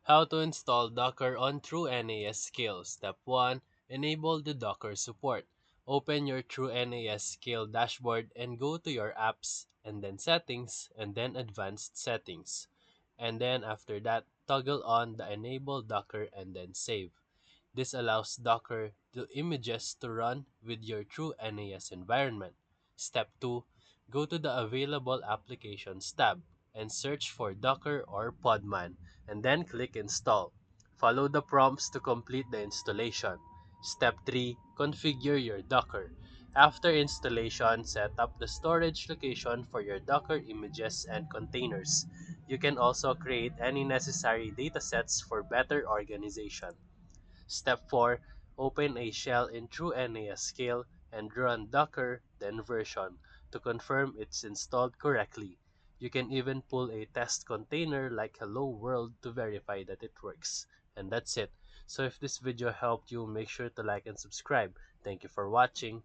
How to install Docker on TrueNAS Scale. Step 1. Enable the Docker support. Open your TrueNAS Scale dashboard and go to your apps and then settings and then advanced settings. And then after that, toggle on the enable Docker and then save. This allows Docker to images to run with your true NAS environment. Step 2. Go to the Available Applications tab and search for Docker or Podman and then click Install. Follow the prompts to complete the installation. Step 3. Configure your Docker. After installation, set up the storage location for your Docker images and containers. You can also create any necessary datasets for better organization. Step 4. Open a shell in TrueNAS Scale and run Docker, then version to confirm it's installed correctly. You can even pull a test container like Hello World to verify that it works. And that's it. So if this video helped you, make sure to like and subscribe. Thank you for watching.